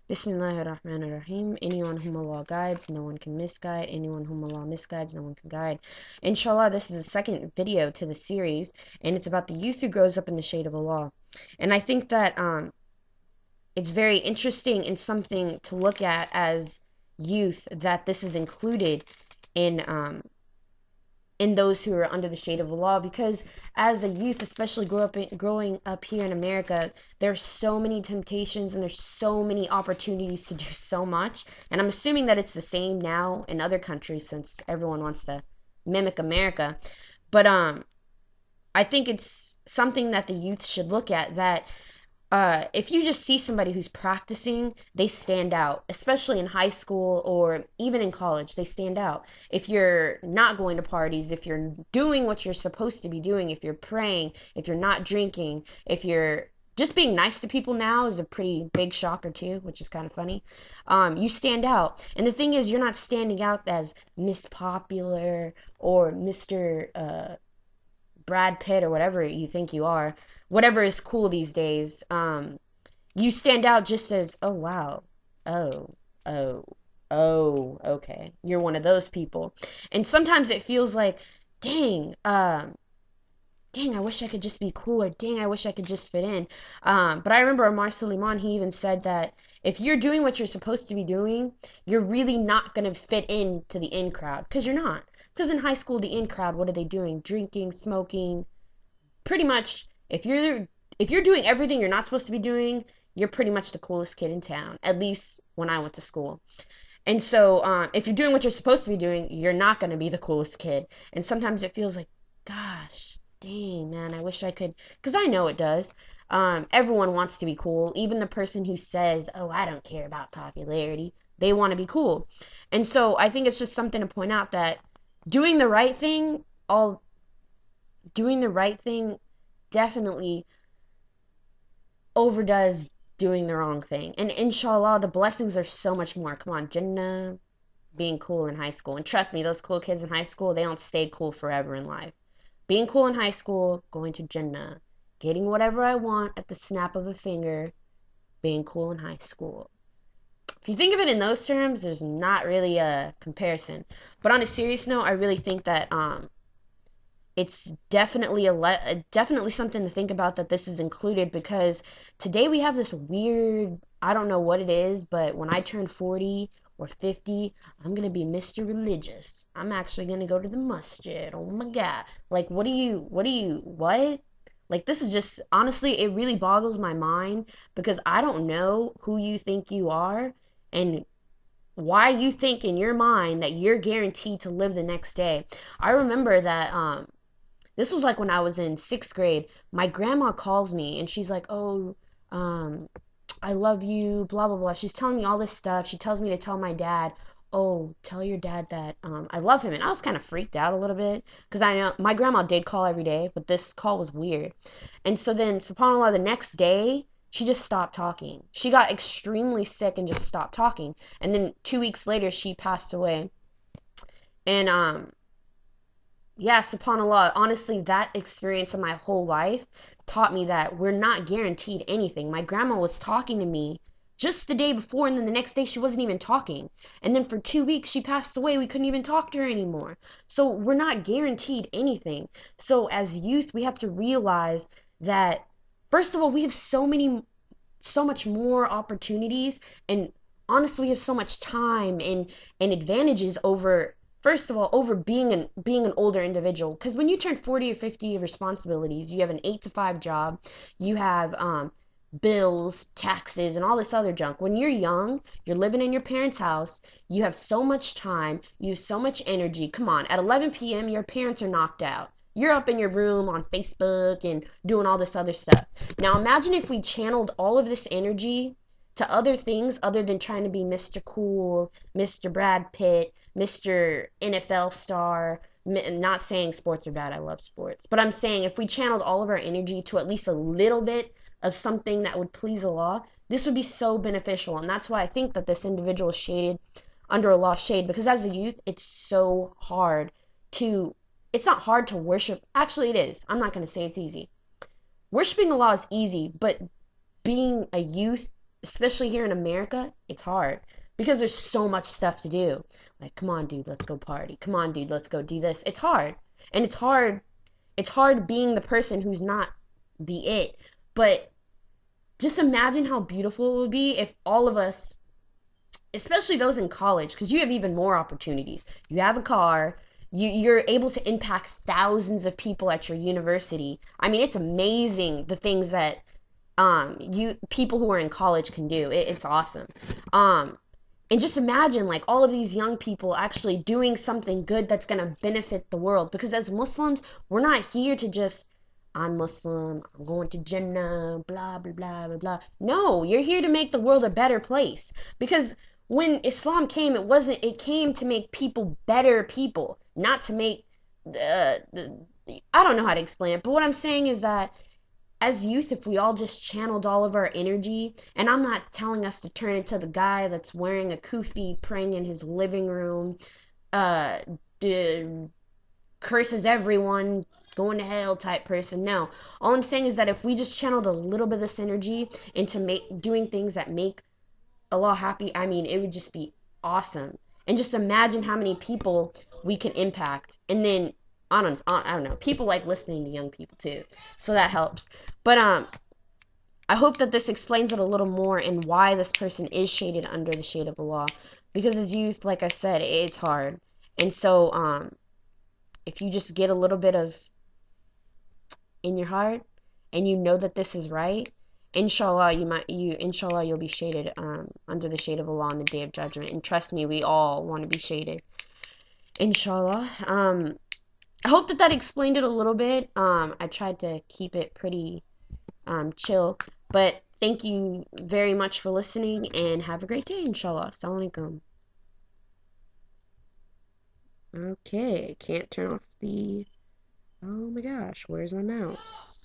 Bismillahirrahmanirrahim. Anyone whom Allah guides, no one can misguide. Anyone whom Allah misguides, no one can guide. Inshallah, this is the second video to the series, and it's about the youth who grows up in the shade of Allah. And I think that it's very interesting and something to look at as youth that this is included in those who are under the shade of Allah, because as a youth, especially growing up here in America, there's so many temptations and there's so many opportunities to do so much. And I'm assuming that it's the same now in other countries since everyone wants to mimic America. But I think it's something that the youth should look at, that if you just see somebody who's practicing, they stand out, especially in high school or even in college, they stand out. If you're not going to parties, if you're doing what you're supposed to be doing, if you're praying, if you're not drinking, if you're just being nice to people now is a pretty big shocker too, which is kind of funny. You stand out. And the thing is, you're not standing out as Miss Popular or Mr. Brad Pitt or whatever you think you are, whatever is cool these days. You stand out just as, oh wow, oh, oh, oh, okay, you're one of those people. And sometimes it feels like, dang, dang, I wish I could just be cool, or dang, I wish I could just fit in. But I remember Omar Suleiman, he even said that if you're doing what you're supposed to be doing, you're really not going to fit into the in crowd, because you're not. Because in high school, the in crowd, what are they doing? Drinking, smoking. Pretty much, if you're doing everything you're not supposed to be doing, you're pretty much the coolest kid in town, at least when I went to school. And so if you're doing what you're supposed to be doing, you're not going to be the coolest kid. And sometimes it feels like, gosh, dang, man, I wish I could, because I know it does. Everyone wants to be cool. Even the person who says, oh, I don't care about popularity, they want to be cool. And so I think it's just something to point out that doing the right thing, definitely overdoes doing the wrong thing. And inshallah, the blessings are so much more. Come on, Jannah, being cool in high school. And trust me, those cool kids in high school, they don't stay cool forever in life. Being cool in high school, going to Jannah, getting whatever I want at the snap of a finger, being cool in high school. If you think of it in those terms, there's not really a comparison. But on a serious note, I really think that it's definitely definitely something to think about, that this is included, because today we have this weird, I don't know what it is, but when I turn 40 or 50, I'm gonna be Mr. Religious. I'm actually gonna go to the masjid. Oh my God. Like, what? Like, this is just, honestly, it really boggles my mind, because I don't know who you think you are and why you think in your mind that you're guaranteed to live the next day. I remember that this was like when I was in 6th grade. My grandma calls me and she's like, oh, I love you, blah, blah, blah. She's telling me all this stuff. She tells me to tell my dad, oh, tell your dad that I love him. And I was kind of freaked out a little bit, because I know my grandma did call every day, but this call was weird. And so then, subhanAllah, the next day, she just stopped talking. She got extremely sick and just stopped talking. And then 2 weeks later, she passed away. And yeah, subhanAllah, honestly, that experience of my whole life taught me that we're not guaranteed anything. My grandma was talking to me just the day before, and then the next day she wasn't even talking. And then for 2 weeks she passed away. We couldn't even talk to her anymore. So we're not guaranteed anything. So as youth, we have to realize that, first of all, we have so much more opportunities, and honestly, we have so much time and advantages over, first of all, over being an older individual. Because when you turn 40 or 50, you have responsibilities. You have an 8 to 5 job. You have bills, taxes, and all this other junk. When you're young, you're living in your parents' house. You have so much time. You have so much energy. Come on, at 11 p.m., your parents are knocked out. You're up in your room on Facebook and doing all this other stuff. Now imagine if we channeled all of this energy to other things other than trying to be Mr. Cool, Mr. Brad Pitt, Mr. NFL star. Not saying sports are bad, I love sports. But I'm saying if we channeled all of our energy to at least a little bit of something that would please Allah, this would be so beneficial. And that's why I think that this individual is shaded under Allah's shade, because as a youth, it's so hard to, it's not hard to worship. Actually, it is. I'm not going to say it's easy. Worshipping Allah is easy, but being a youth especially here in America, it's hard because there's so much stuff to do. Like, come on, dude, let's go party. Come on, dude, let's go do this. It's hard. And it's hard being the person who's not the it. But just imagine how beautiful it would be if all of us, especially those in college, because you have even more opportunities. You have a car, you're able to impact thousands of people at your university. I mean, it's amazing the things that you people who are in college can do. It's awesome. Um, and just imagine like all of these young people actually doing something good that's going to benefit the world, because as Muslims, we're not here to just, I'm Muslim, I'm going to Jannah, blah blah blah blah blah. No, you're here to make the world a better place, because when Islam came, it came to make people better people, not to make I don't know how to explain it, but what I'm saying is that as youth, if we all just channeled all of our energy, and I'm not telling us to turn into the guy that's wearing a kufi, praying in his living room, uh, d- curses everyone, going to hell type person. No, all I'm saying is that if we just channeled a little bit of this energy into doing things that make Allah happy, I mean, it would just be awesome. And just imagine how many people we can impact. And then I don't know. People like listening to young people too, so that helps. But I hope that this explains it a little more and why this person is shaded under the shade of Allah. Because as youth, like I said, it's hard. And so if you just get a little bit of in your heart and you know that this is right, inshallah inshallah you'll be shaded under the shade of Allah on the day of judgment. And trust me, we all want to be shaded, inshallah. I hope that explained it a little bit. I tried to keep it pretty chill, but thank you very much for listening and have a great day, inshallah. Assalamu alaikum. Okay, can't turn off the, oh my gosh, where's my mouse?